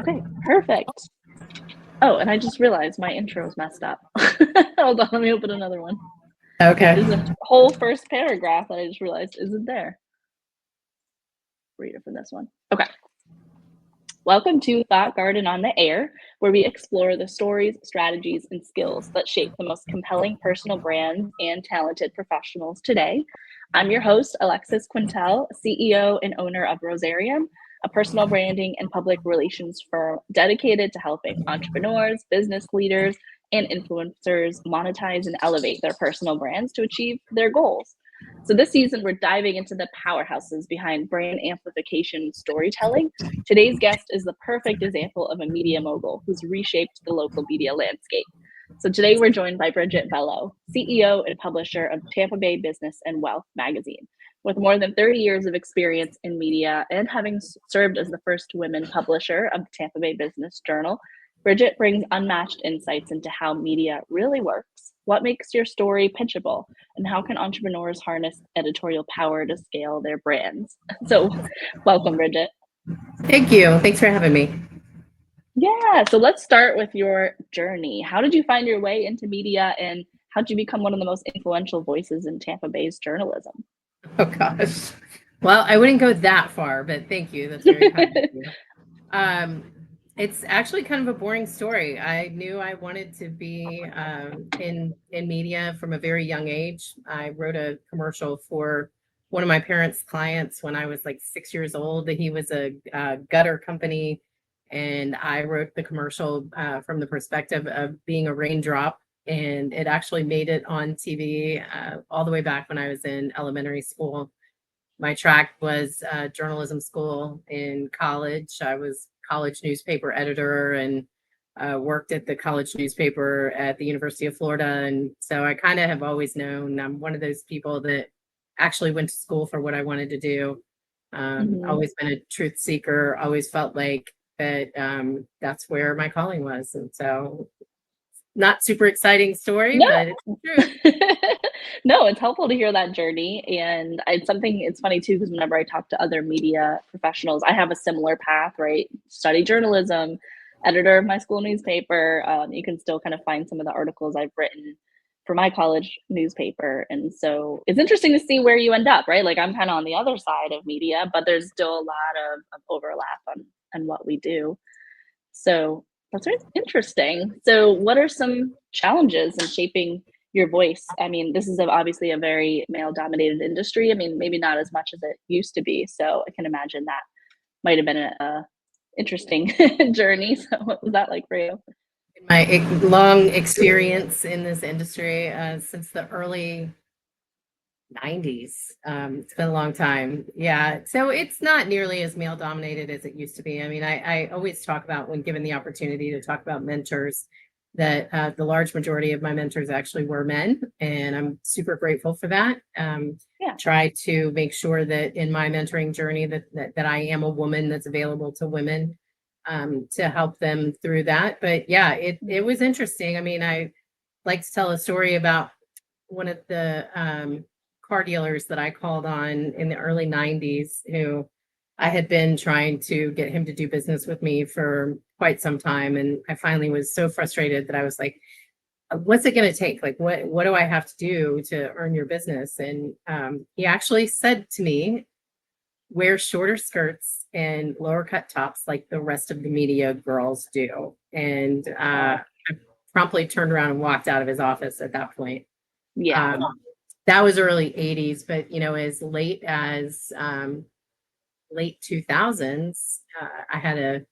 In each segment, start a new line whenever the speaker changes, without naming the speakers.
Okay, perfect. Oh, and I just realized my intro is messed up. Hold on, let me open another one.
Okay.
There's a whole first paragraph that I just realized isn't there. Read it from this one. Okay. Welcome to Thought Garden on the Air, where we explore the stories, strategies, and skills that shape the most compelling personal brands and talented professionals today. I'm your host, Alexis Quintal, CEO and owner of Rosarium, a personal branding and public relations firm dedicated to helping entrepreneurs, business leaders, and influencers monetize and elevate their personal brands to achieve their goals. So this season, we're diving into the powerhouses behind brand amplification storytelling. Today's guest is the perfect example of a media mogul who's reshaped the local media landscape. So today we're joined by Bridgette Bello, CEO and publisher of Tampa Bay Business and Wealth magazine. With more than 30 years of experience in media and having served as the first women publisher of the Tampa Bay Business Journal, Bridgette brings unmatched insights into how media really works, what makes your story pitchable, and how can entrepreneurs harness editorial power to scale their brands. So welcome, Bridgette.
Thank you. Thanks for having me.
Yeah, so let's start with your journey. How did you find your way into media, and how did you become one of the most influential voices in Tampa Bay's journalism?
Oh gosh. Well, I wouldn't go that far, but thank you. That's very kind of you. It's actually kind of a boring story. I knew I wanted to be in media from a very young age. I wrote a commercial for one of my parents' clients when I was like 6 years old. He was a gutter company, and I wrote the commercial from the perspective of being a raindrop. And it actually made it on TV all the way back when I was in elementary school. My track was journalism school in college. I was college newspaper editor and worked at the college newspaper at the University of Florida. And so I kind of have always known I'm one of those people that actually went to school for what I wanted to do. Always been a truth seeker, always felt like that that's where my calling was. And so not super exciting story,
No.
but it's true.
No, it's helpful to hear that journey. And it's funny too, because whenever I talk to other media professionals, I have a similar path, right? Study journalism, editor of my school newspaper. You can still kind of find some of the articles I've written for my college newspaper. And so it's interesting to see where you end up, right? Like I'm kind of on the other side of media, but there's still a lot of overlap on what we do. So that's very interesting. So what are some challenges in shaping your voice? I mean, this is obviously a very male dominated industry. I mean, maybe not as much as it used to be. So I can imagine that might have been a interesting journey. So what was that like for you?
My long experience in this industry since the early 90s. It's been a long time. Yeah. So it's not nearly as male dominated as it used to be. I mean, I always talk about, when given the opportunity to talk about mentors, that the large majority of my mentors actually were men. And I'm super grateful for that.
Yeah.
Try to make sure that in my mentoring journey that I am a woman that's available to women to help them through that. But yeah, it was interesting. I mean, I like to tell a story about one of the car dealers that I called on in the early 90s, who I had been trying to get him to do business with me for quite some time. And I finally was so frustrated that I was like, what's it going to take? Like, what do I have to do to earn your business? And he actually said to me, wear shorter skirts and lower cut tops like the rest of the media girls do. And I promptly turned around and walked out of his office at that point.
Yeah.
That was early 80s, but as late as late 2000s, I had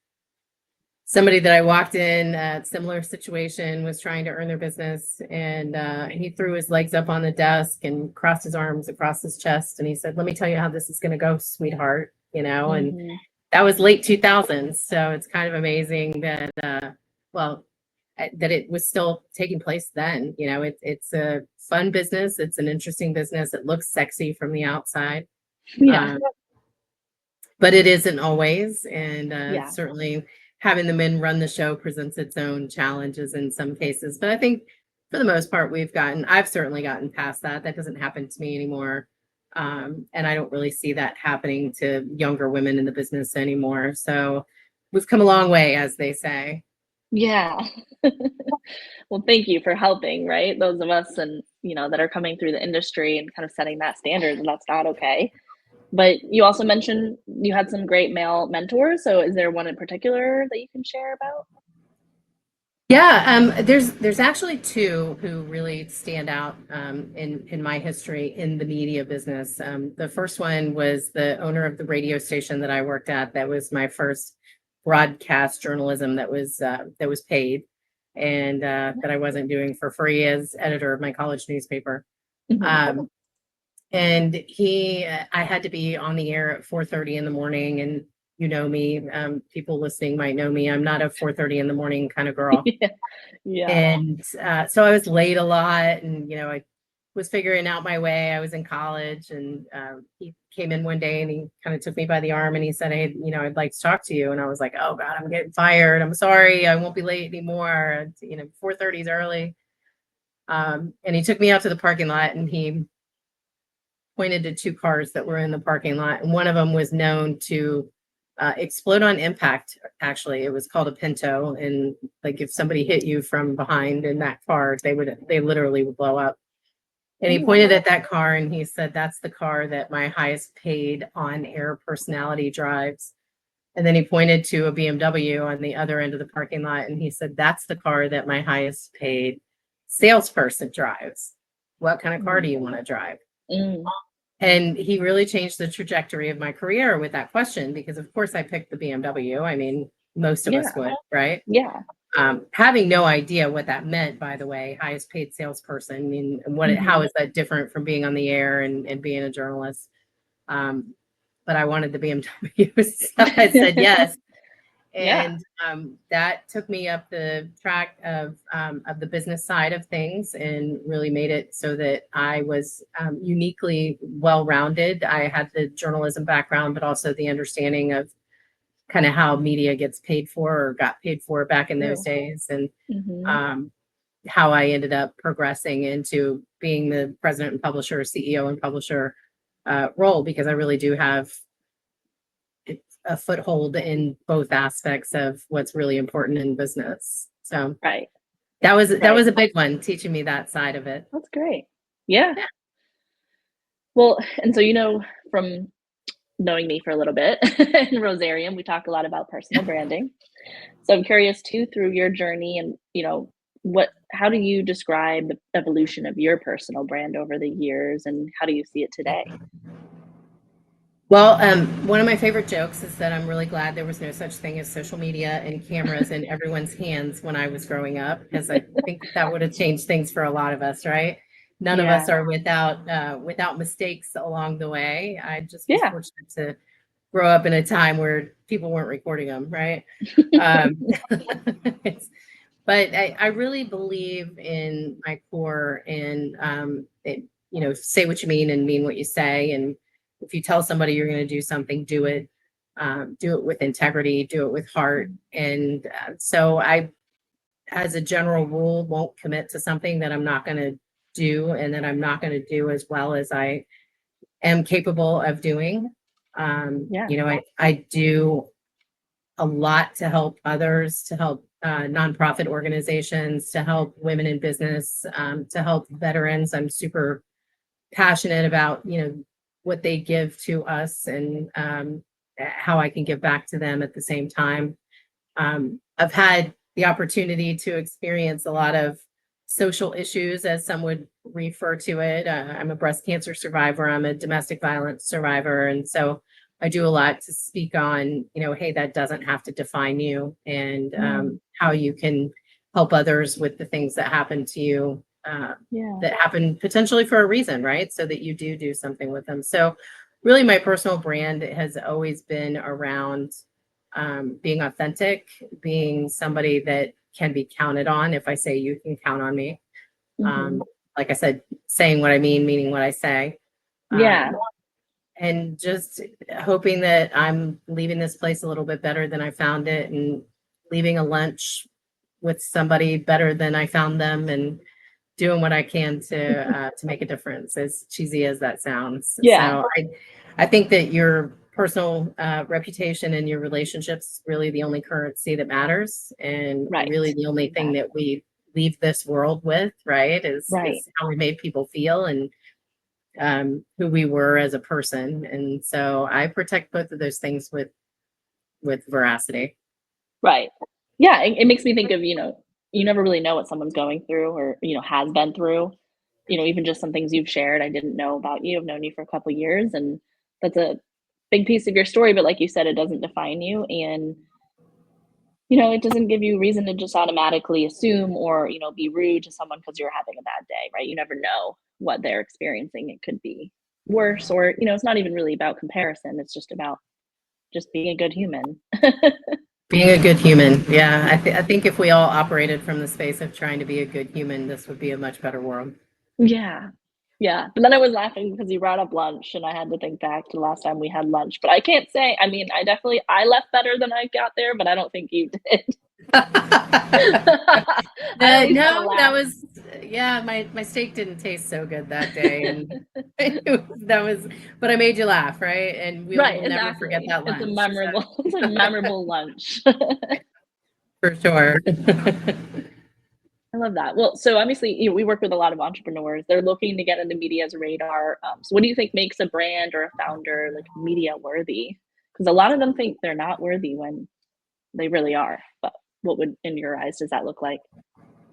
somebody that I walked in a similar situation, was trying to earn their business, and he threw his legs up on the desk and crossed his arms across his chest, and he said, "Let me tell you how this is going to go, sweetheart." And that was late 2000s, so it's kind of amazing that that it was still taking place then. It's a fun business. It's an interesting business. It looks sexy from the outside.
Yeah.
But it isn't always. And
Yeah.
certainly having the men run the show presents its own challenges in some cases. But I think for the most part, I've certainly gotten past that. That doesn't happen to me anymore. And I don't really see that happening to younger women in the business anymore. So we've come a long way, as they say.
Yeah. Well, thank you for helping, right? Those of us and, that are coming through the industry and kind of setting that standard, and that's not okay. But you also mentioned you had some great male mentors. So is there one in particular that you can share about?
Yeah, there's actually two who really stand out in my history in the media business. The first one was the owner of the radio station that I worked at. That was my first broadcast journalism that was paid, and that I wasn't doing for free as editor of my college newspaper.
Mhm.
And I had to be on the air at 4:30 in the morning, and you know me, people listening might know me. I'm not a 4:30 in the morning kind of girl.
Yeah. Yeah.
And so I was late a lot, and I was figuring out my way. I was in college, and he came in one day and he kind of took me by the arm and he said, "Hey, I'd like to talk to you." And I was like, "Oh God, I'm getting fired. I'm sorry, I won't be late anymore. 4:30 is early." And he took me out to the parking lot and he pointed to two cars that were in the parking lot, and one of them was known to explode on impact. Actually, it was called a Pinto, and like if somebody hit you from behind in that car, they literally would blow up. And he
Ooh.
pointed at that car and he said, "That's the car that my highest paid on-air personality drives." And then he pointed to a BMW on the other end of the parking lot and he said, "That's the car that my highest paid salesperson drives. What kind of car do you want to drive?"
Mm.
And he really changed the trajectory of my career with that question, because of course I picked the BMW. I mean, most of us
Yeah.
would, right?
Yeah.
Having no idea what that meant, by the way, highest paid salesperson. I mean, how
Mhm.
is that different from being on the air and being a journalist? But I wanted the BMW, so I said yes.
Yeah.
And that took me up the track of the business side of things and really made it so that I was uniquely well-rounded. I had the journalism background, but also the understanding of kind of how media gets paid for or got paid for back in those
True.
days, and
Mhm.
um, how I ended up progressing into being the president and publisher, CEO and publisher role, because I really do have a foothold in both aspects of what's really important in business. So
Right.
that
Right.
was a big one, teaching me that side of it.
That's great. Yeah. Well, and so, from knowing me for a little bit in Rosarium, we talk a lot about personal branding. So I'm curious too, through your journey and, how do you describe the evolution of your personal brand over the years and how do you see it today?
Well, one of my favorite jokes is that I'm really glad there was no such thing as social media and cameras in everyone's hands when I was growing up, because I think that would have changed things for a lot of us, right? None of us
Yeah.
are without mistakes along the way. I just was
Yeah.
fortunate to grow up in a time where people weren't recording them, right? Um, but I really believe in my core, and say what you mean and mean what you say. And if you tell somebody you're going to do something, do it with integrity, do it with heart. And so I, as a general rule, won't commit to something that I'm not going to do and that I'm not going to do as well as I am capable of doing.
Yeah.
I do a lot to help others, to help nonprofit organizations, to help women in business, to help veterans. I'm super passionate about, what they give to us, and how I can give back to them at the same time. I've had the opportunity to experience a lot of social issues, as some would refer to it. I'm a breast cancer survivor. I'm a domestic violence survivor. And so I do a lot to speak on, hey, that doesn't have to define you, and
Mm.
how you can help others with the things that happen to you,
Yeah.
that happen potentially for a reason, right? So that you do something with them. So really my personal brand has always been around being authentic, being somebody that can be counted on. If I say you can count on me,
Mhm.
um, like I said, saying what I mean, meaning what I say,
Yeah.
um, and just hoping that I'm leaving this place a little bit better than I found it, and leaving a lunch with somebody better than I found them, and doing what I can to make a difference, as cheesy as that sounds.
Yeah.
So I think that personal reputation and your relationships really the only currency that matters, and
Right.
really the only thing that we leave this world with, right, is how we made people feel and who we were as a person. And so I protect both of those things with veracity.
Right. Yeah, it makes me think of, you never really know what someone's going through or, has been through. Even just some things you've shared I didn't know about you. I've known you for a couple of years, and that's a big piece of your story, but like you said, it doesn't define you, and it doesn't give you reason to just automatically assume or, be rude to someone because you're having a bad day, right? You never know what they're experiencing. It could be worse, or, it's not even really about comparison. It's just about just being a good human.
Being a good human. Yeah. I think if we all operated from the space of trying to be a good human, this would be a much better world.
Yeah. Yeah. But then I was laughing because you brought up lunch, and I had to think back to the last time we had lunch. But I can't say, I mean, I left better than I got there, but I don't think you did. I at least had a
No, that
laugh.
was, yeah, my steak didn't taste so good that day. And but I made you laugh, right? And we
Right,
will never forget
exactly.
that
It's a
lunch.
memorable it's a memorable lunch.
For sure.
I love that. Well, so obviously, we work with a lot of entrepreneurs. They're looking to get into media's radar. So what do you think makes a brand or a founder like media worthy? Because a lot of them think they're not worthy when they really are. But what would, in your eyes, does that look like?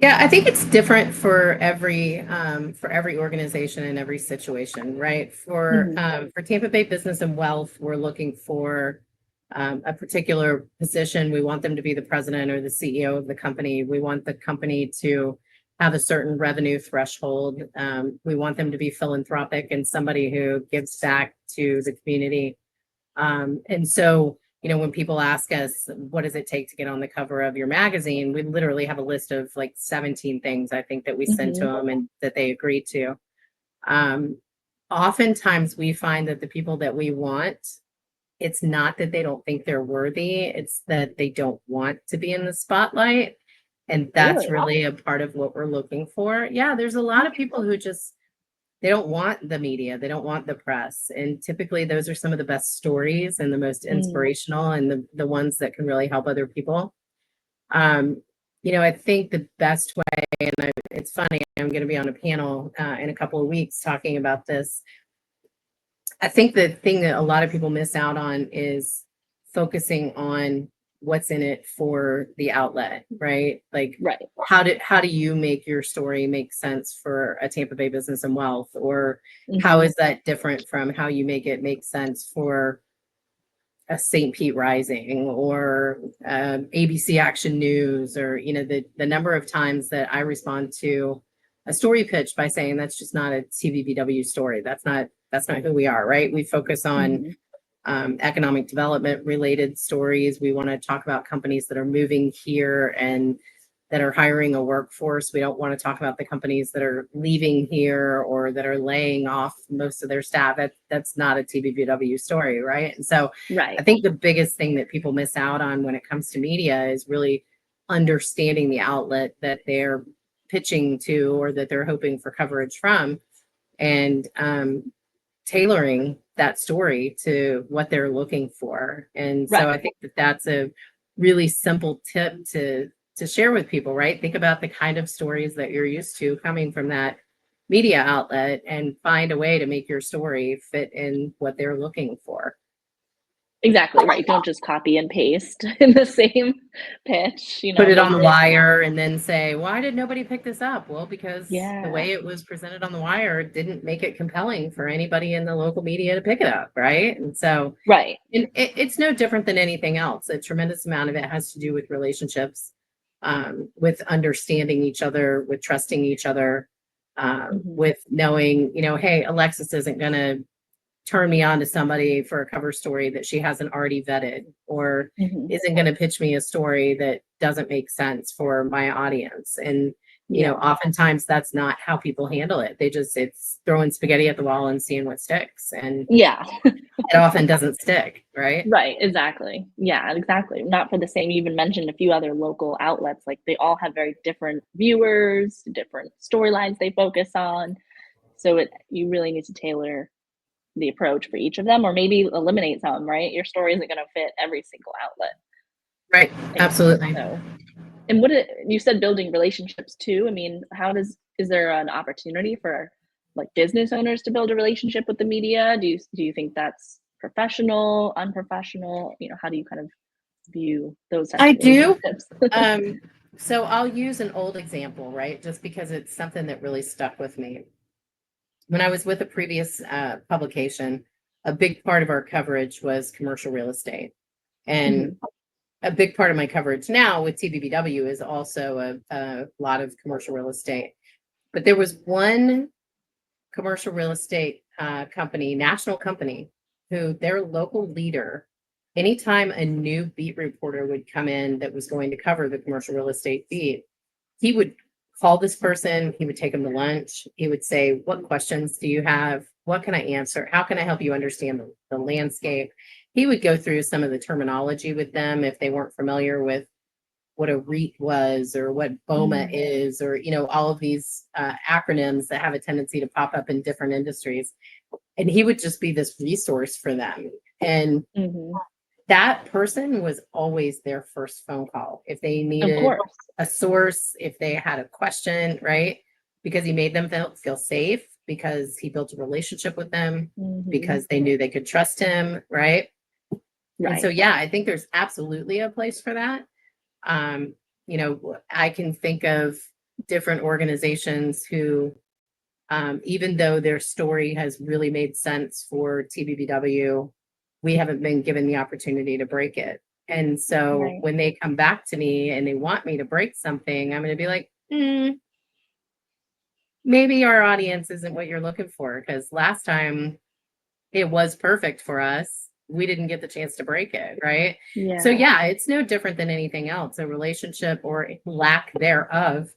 Yeah, I think it's different for every organization and every situation, right?
Mhm.
For Tampa Bay Business and Wealth, we're looking for a particular position. We want them to be the president or the CEO of the company. We want the company to have a certain revenue threshold. We want them to be philanthropic and somebody who gives back to the community. And so, when people ask us, what does it take to get on the cover of your magazine? We literally have a list of like 17 things I think that we send to
Mhm.
them and that they agree to. Um, Oftentimes we find that the people that we want, it's not that they don't think they're worthy, it's that they don't want to be in the spotlight. And that's
Really?
really a part of what we're looking for. Yeah, there's a lot of people who just they don't want the media, they don't want the press. And typically those are some of the best stories and the most
Mm.
inspirational and the ones that can really help other people. Um, I think the best way, and it's funny, I'm going to be on a panel in a couple of weeks talking about this. I think the thing that a lot of people miss out on is focusing on what's in it for the outlet, right? Like
Right.
how do you make your story make sense for a Tampa Bay Business and Wealth? Or how
Mhm.
is that different from how you make it make sense for a St. Pete Rising or ABC Action News? Or the number of times that I respond to a story pitch by saying that's just not a TVBW story. That's not who we are, right? We focus on
Mhm.
economic development related stories. We want to talk about companies that are moving here and that are hiring a workforce. We don't want to talk about the companies that are leaving here or that are laying off most of their staff. That's not a TBBW story, right? And so I
Right.
think the biggest thing that people miss out on when it comes to media is really understanding the outlet that they're pitching to or that they're hoping for coverage from, and tailoring that story to what they're looking for. And so
Right.
I think that that's a really simple tip to share with people, right? Think about the kind of stories that you're used to coming from that media outlet and find a way to make your story fit in what they're looking for.
Exactly, right. Don't just copy and paste in the same pitch,
Put it on
make
the
it.
wire and then say, why did nobody pick this up? Well, because the
Yeah.
way it was presented on the wire didn't make it compelling for anybody in the local media to pick it up, right? And so
Right.
it's no different than anything else. A tremendous amount of it has to do with relationships, with understanding each other, with trusting each other,
Mhm.
with knowing, hey, Alexis isn't going to turn me on to somebody for a cover story that she hasn't already vetted, or
Mhm.
isn't going to pitch me a story that doesn't make sense for my audience. And
Yeah.
oftentimes that's not how people handle it. It's throwing spaghetti at the wall and seeing what sticks, and
Yeah.
it often doesn't stick, right?
Right, exactly. Yeah, exactly. Not for the same, you even mentioned a few other local outlets, like, they all have very different viewers, different storylines they focus on, so you really need to tailor the approach for each of them, or maybe eliminate some, right? Your story isn't going to fit every single outlet.
Right. Absolutely.
So, and you said building relationships too. I mean, is there an opportunity for like business owners to build a relationship with the media? Do you think that's professional, unprofessional? How do you kind of view those types
I
of
do.
relationships?
So I'll use an old example, right? Just because it's something that really stuck with me. When I was with a previous publication, a big part of our coverage was commercial real estate. And a big part of my coverage now with TBBW is also a lot of commercial real estate. But there was one commercial real estate company, national company, who their local leader, anytime a new beat reporter would come in that was going to cover the commercial real estate beat, he would call this person, he would take them to lunch, he would say, what questions do you have? What can I answer? How can I help you understand the landscape? He would go through some of the terminology with them if they weren't familiar with what a REIT was or what BOMA is, or, all of these acronyms that have a tendency to pop up in different industries. And he would just be this resource for them. And that person was always their first phone call. If they needed a source, if they had a question, right? Because he made them feel safe, because he built a relationship with them, because they knew they could trust him, right? And so, yeah, I think there's absolutely a place for that. I can think of different organizations who, even though their story has really made sense for TBBW, we haven't been given the opportunity to break it. And so when they come back to me and they want me to break something, I'm going to be like, maybe our audience isn't what you're looking for, because last time it was perfect for us. We didn't get the chance to break it, right?
Yeah.
So yeah, it's no different than anything else. A relationship or lack thereof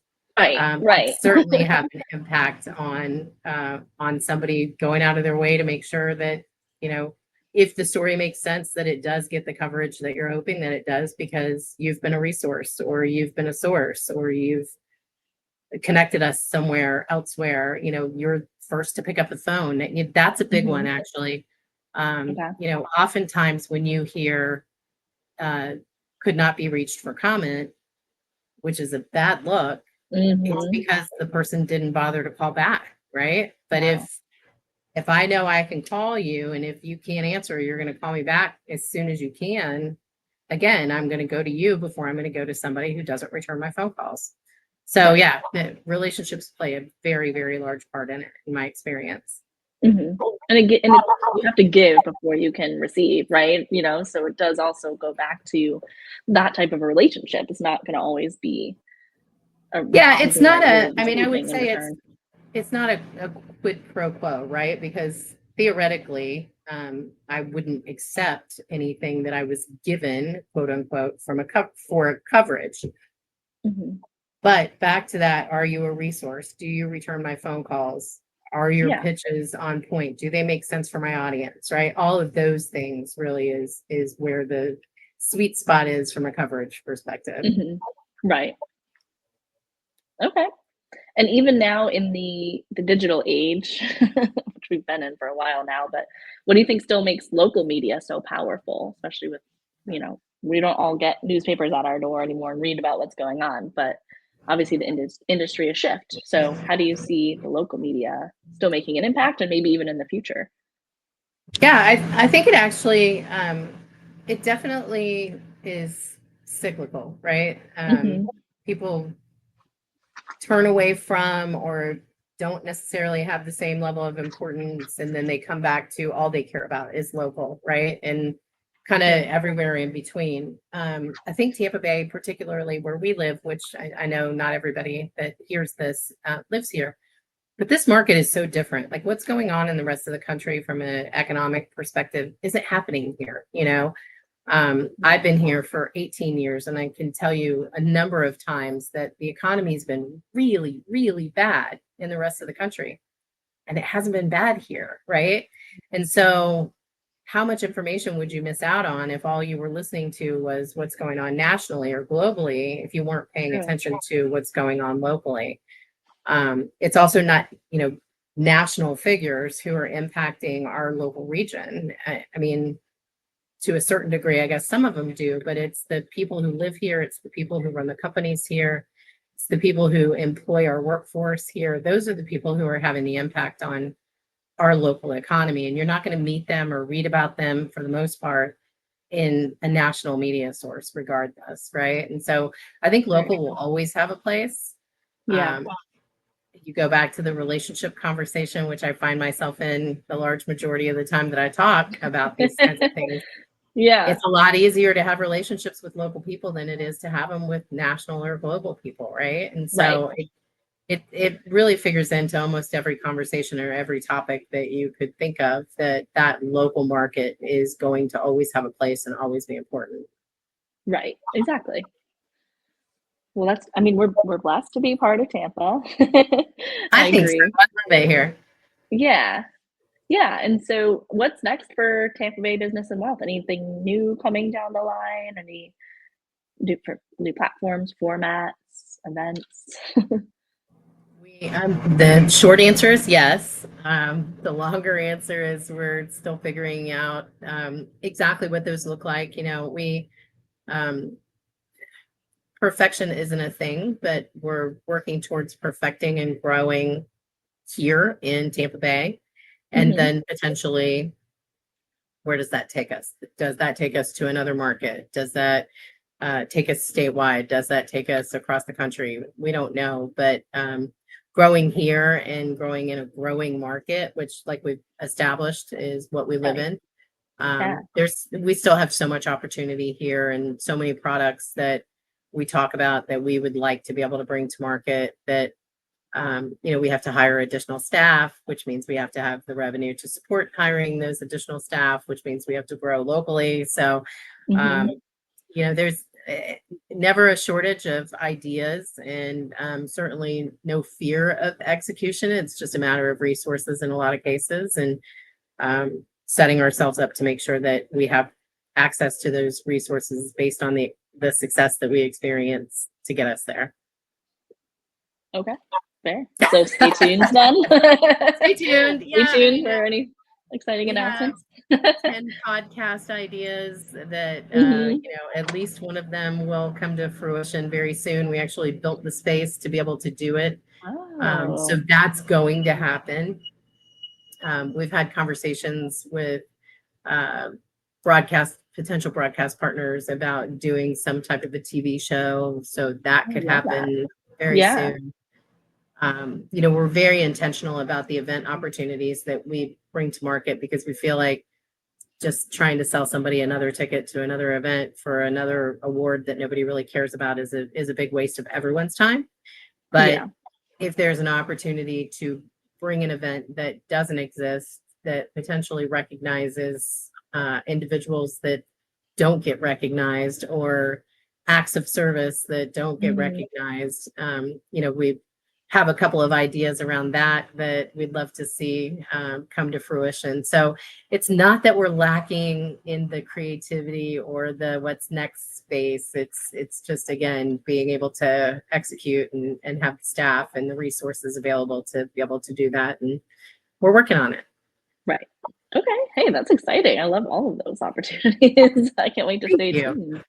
certainly have an impact on somebody going out of their way to make sure that, if the story makes sense, that it does get the coverage that you're hoping that it does, because you've been a resource, or you've been a source, or you've connected us somewhere elsewhere. You're first to pick up the phone. That's a big one, actually. Oftentimes when you hear could not be reached for comment, which is a bad look, it's because the person didn't bother to call back, right? But if I know I can call you, and if you can't answer, you're going to call me back as soon as you can, again, I'm going to go to you before I'm going to go to somebody who doesn't return my phone calls. So yeah, relationships play a very, very large part in it, in my experience.
And you have to give before you can receive, right? So it does also go back to that type of a relationship. It's not going to always be
it's not I would say it's not a quid pro quo, right? Because theoretically, I wouldn't accept anything that I was given, quote unquote, for a coverage. But back to that, are you a resource? Do you return my phone calls? Are your pitches on point? Do they make sense for my audience, right? All of those things really is where the sweet spot is from a coverage perspective.
Right. Okay. And even now in the digital age, which we've been in for a while now, but what do you think still makes local media so powerful, especially with, we don't all get newspapers at our door anymore and read about what's going on, but obviously the industry has shifted. So how do you see the local media still making an impact, and maybe even in the future?
Yeah, I think it actually, it definitely is cyclical, right? People turn away from or don't necessarily have the same level of importance, and then they come back to all they care about is local, right? And kind of everywhere in between. I think Tampa Bay, particularly where we live, which I know not everybody that hears this lives here, but this market is so different. Like what's going on in the rest of the country from an economic perspective isn't happening here, I've been here for 18 years, and I can tell you a number of times that the economy's been really, really bad in the rest of the country, and it hasn't been bad here, right? And so how much information would you miss out on if all you were listening to was what's going on nationally or globally, if you weren't paying attention to what's going on locally? It's also not, national figures who are impacting our local region. I mean, to a certain degree, I guess some of them do, but it's the people who live here, it's the people who run the companies here, it's the people who employ our workforce here. Those are the people who are having the impact on our local economy. And you're not going to meet them or read about them for the most part in a national media source, regardless, right? And so I think local will always have a place.
Yeah.
You go back to the relationship conversation, which I find myself in the large majority of the time that I talk about these kinds of things.
Yeah.
It's a lot easier to have relationships with local people than it is to have them with national or global people, right? And so it really figures into almost every conversation or every topic that you could think of, that local market is going to always have a place and always be important.
Right. Exactly. Well, I mean, we're blessed to be part of Tampa. I
I think so.
agree.
I love it here.
Yeah. Yeah. And so what's next for Tampa Bay Business and Wealth? Anything new coming down the line? Any new platforms, formats, events?
The short answer is yes. The longer answer is we're still figuring out exactly what those look like. Um, perfection isn't a thing, but we're working towards perfecting and growing here in Tampa Bay. And
Hmm.
then potentially, where does that take us? Does that take us to another market? Does that take us statewide? Does that take us across the country? We don't know, but growing here and growing in a growing market, which like we've established is what we live
Right.
in.
Yeah.
We still have so much opportunity here and so many products that we talk about that we would like to be able to bring to market that we have to hire additional staff, which means we have to have the revenue to support hiring those additional staff, which means we have to grow locally. So,
Hmm.
um, there's never a shortage of ideas and certainly no fear of execution. It's just a matter of resources in a lot of cases and setting ourselves up to make sure that we have access to those resources based on the success that we experience to get us there.
Okay. Fair. So stay tuned then.
Stay tuned.
Stay
Yeah,
tuned for any exciting
we have
announcements.
10 podcast ideas that,
Hmm.
at least one of them will come to fruition very soon. We actually built the space to be able to do it. So
Oh,
that's going to happen. We've had conversations with uh, potential broadcast partners about doing some type of a TV show. So that
I
could
love that.
happen very
Yeah.
soon. We're very intentional about the event opportunities that we bring to market because we feel like just trying to sell somebody another ticket to another event for another award that nobody really cares about is a big waste of everyone's time. But
Yeah.
if there's an opportunity to bring an event that doesn't exist, that potentially recognizes individuals that don't get recognized or acts of service that don't get
Mhm.
recognized, we have a couple of ideas around that we'd love to see come to fruition. So it's not that we're lacking in the creativity or the what's next space. It's just again being able to execute and have the staff and the resources available to be able to do that. And we're working on it.
Right. Okay. Hey, that's exciting. I love all of those opportunities. I can't wait to
Thank
stay
you.
tuned.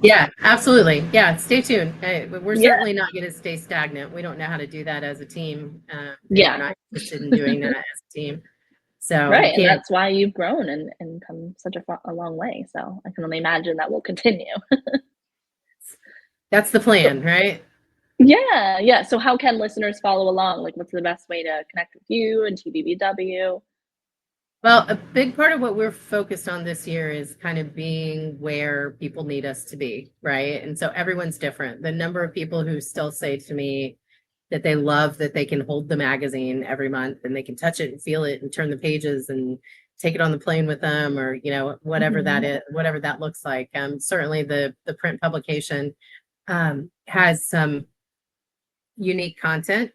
Yeah, absolutely. Yeah, stay tuned. We're
Yeah.
certainly not going to stay stagnant. We don't know how to do that as a team, and we're
Yeah.
not interested in doing that as a team. So we
Right. And
can't.
that's why you've grown and come such a long way. So I can only imagine that will continue.
That's the
So,
plan, right?
yeah. Yeah. So how can listeners follow along? Like, what's the best way to connect with you and TBBW?
Well, a big part of what we're focused on this year is kind of being where people need us to be, right? And so everyone's different. The number of people who still say to me that they love that they can hold the magazine every month and they can touch it and feel it and turn the pages and take it on the plane with them or, whatever that
Hmm.
is, whatever that looks like. Certainly the print publication has some unique content.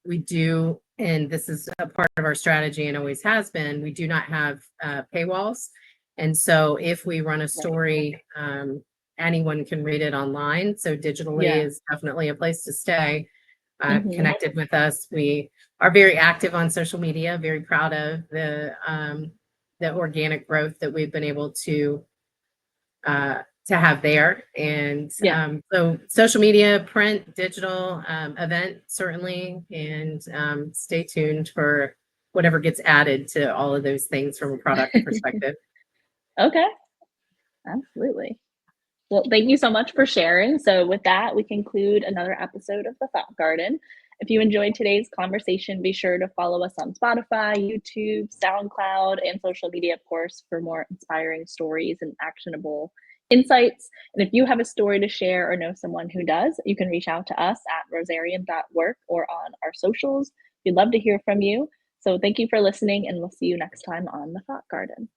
We do, and this is a part of our strategy and always has been, we do not have paywalls. And so if we run a
Right.
story, anyone can read it online. So digitally
Yeah.
is definitely a place to stay. connected with us. We are very active on social media, very proud of the organic growth that we've been able to have there. And so social media, print, digital, event, certainly, and stay tuned for whatever gets added to all of those things from a product perspective.
Okay, absolutely. Well, thank you so much for sharing. So with that, we conclude another episode of The Thought Garden. If you enjoyed today's conversation, be sure to follow us on Spotify, YouTube, SoundCloud, and social media, of course, for more inspiring stories and actionable insights. And if you have a story to share or know someone who does, you can reach out to us at rosarium.work or on our socials. We'd love to hear from you. So thank you for listening, and we'll see you next time on The Thought Garden.